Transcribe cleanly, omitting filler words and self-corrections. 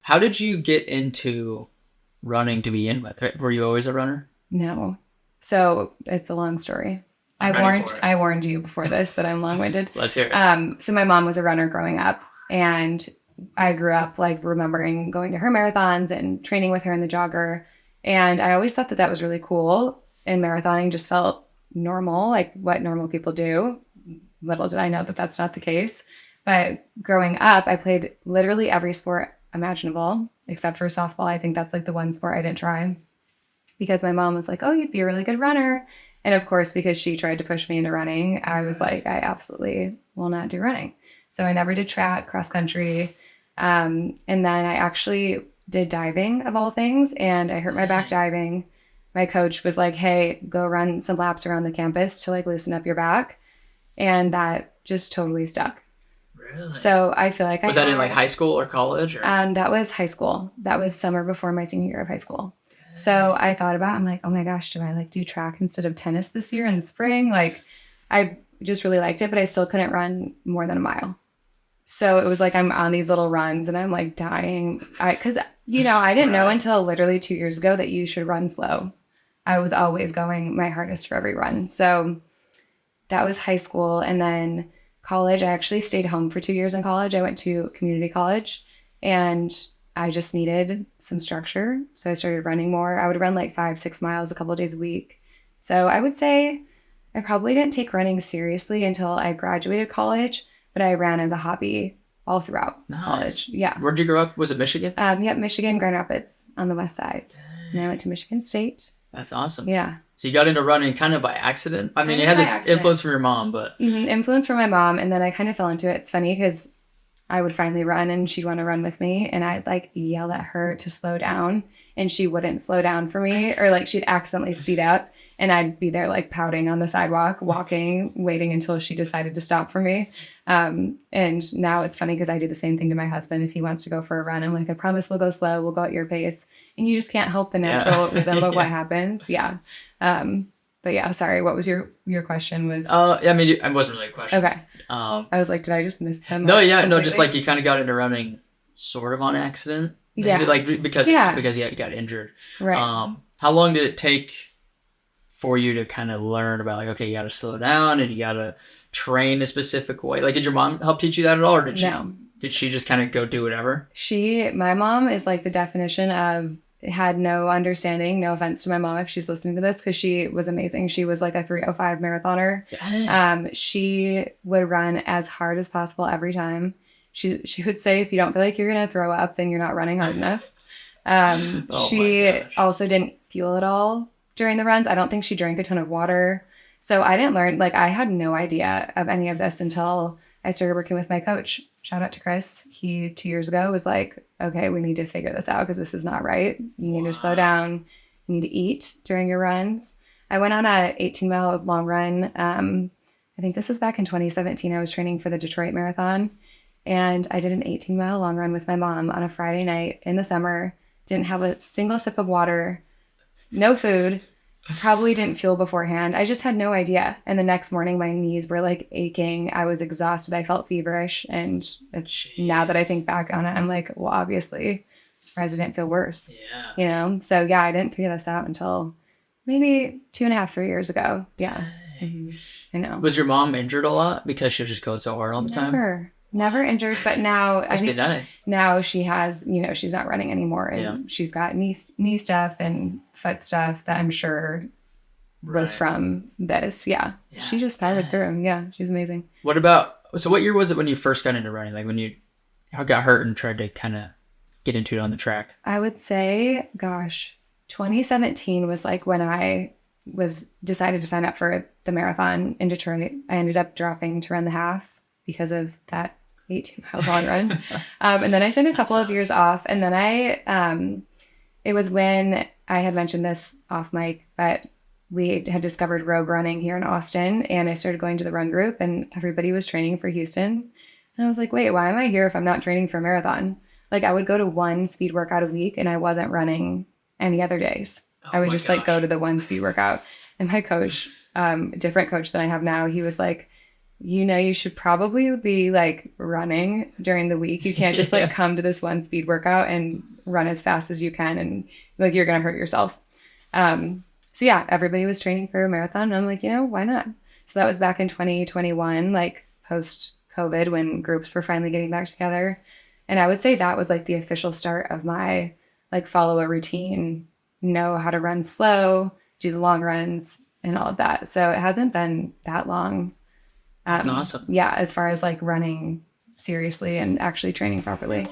How did you get into running to begin with? Were you always a runner? No. So it's a long story. I'm ready for it. I warned you before this that I'm long-winded. Let's hear it. So my mom was a runner growing up, and I grew up like remembering going to her marathons and training with her in the jogger. And I always thought that that was really cool. And marathoning just felt normal, like what normal people do. Little did I know that that's not the case. But growing up, I played literally every sport imaginable except for softball. I think that's like the one sport I didn't try because my mom was like, "Oh, you'd be a really good runner." And of course, because she tried to push me into running, I was like, I absolutely will not do running. So I never did track, cross country. And then I actually did diving of all things, and I hurt my back diving. My coach was like, "Hey, go run some laps around the campus to like loosen up your back." And that just totally stuck. Really? So I feel like was that in like high school or college? Or? That was high school. That was summer before my senior year of high school. So I thought about, I'm like, oh my gosh, do I like do track instead of tennis this year in the spring? Like, I just really liked it, but I still couldn't run more than a mile. So it was like I'm on these little runs and I'm like dying. Because, you know, I didn't know until literally 2 years ago that you should run slow. I was always going my hardest for every run. So that was high school. And then college, I actually stayed home for 2 years in college. I went to community college and I just needed some structure. So I started running more. I would run like 5-6 miles a couple of days a week. So I would say I probably didn't take running seriously until I graduated college, but I ran as a hobby all throughout college. Yeah. Where'd you grow up? Was it Michigan? Yep, Michigan, Grand Rapids on the west side. And I went to Michigan State. That's awesome. Yeah. So you got into running kind of by accident? I mean, you had this influence from your mom, but... Influence from my mom, and then I kind of fell into it. It's funny because I would finally run and she'd want to run with me, and I'd like yell at her to slow down, and she wouldn't slow down for me, or like she'd accidentally speed up, and I'd be there like pouting on the sidewalk, walking, waiting until she decided to stop for me. And now it's funny because I do the same thing to my husband. If he wants to go for a run, I'm like, I promise we'll go slow, we'll go at your pace, and you just can't help the natural rhythm of what happens. Yeah. But yeah, sorry, what was your question? Was I mean, it wasn't really a question. Okay. I was like, did I just miss them? No, yeah, completely? No, just like you kind of got into running sort of on accident. Maybe, yeah. Like because you got injured. Right. How long did it take for you to kind of learn about like, okay, you got to slow down and you got to train a specific way? Like, did your mom help teach you that at all, or did she? No. Did she just kind of go do whatever? My mom is like the definition of had no understanding. No offense to my mom if she's listening to this, because she was amazing. She was like a 3:05 marathoner. She would run as hard as possible every time. She would say, if you don't feel like you're gonna throw up, then you're not running hard enough. She also didn't fuel at all during the runs. I don't think she drank a ton of water. So I didn't learn, like I had no idea of any of this until I started working with my coach. Shout out to Chris. He 2 years ago was like, okay, we need to figure this out because this is not right. You need to slow down. You need to eat during your runs. I went on a 18-mile long run. I think this was back in 2017. I was training for the Detroit Marathon, and I did an 18-mile long run with my mom on a Friday night in the summer. Didn't have a single sip of water, no food. Probably didn't fuel beforehand. I just had no idea. And the next morning, my knees were like aching. I was exhausted. I felt feverish. And now that I think back on it, I'm like, well, obviously, I'm surprised I didn't feel worse. Yeah. You know? So yeah, I didn't figure this out until maybe 2.5, 3 years ago. Yeah. Mm-hmm. I know. Was your mom injured a lot because she was just going so hard all the time? Never injured, but now I think nice. Now she has, she's not running anymore, and she's got knee stuff and foot stuff that I'm sure was from this. Yeah. She just powered through. Yeah, she's amazing. What year was it when you first got into running? Like when you got hurt and tried to kind of get into it on the track? I would say, 2017 was like when I decided to sign up for the marathon in Detroit. I ended up dropping to run the half because of that 18-mile long run. And then I took a couple of years off. And then it was when I had mentioned this off mic, but we had discovered rogue running here in Austin. And I started going to the run group, and everybody was training for Houston. And I was like, wait, why am I here if I'm not training for a marathon? Like I would go to one speed workout a week and I wasn't running any other days. I would just like go to the one speed workout. And my coach, different coach than I have now, he was like, you should probably be like running during the week. You can't just like come to this one speed workout and run as fast as you can, and like you're gonna hurt yourself. So yeah, everybody was training for a marathon, and I'm like, why not? So that was back in 2021, like post COVID, when groups were finally getting back together. And I would say that was like the official start of my like follow a routine, know how to run slow, do the long runs, and all of that. So it hasn't been that long. That's awesome. Yeah, as far as like running seriously and actually training properly.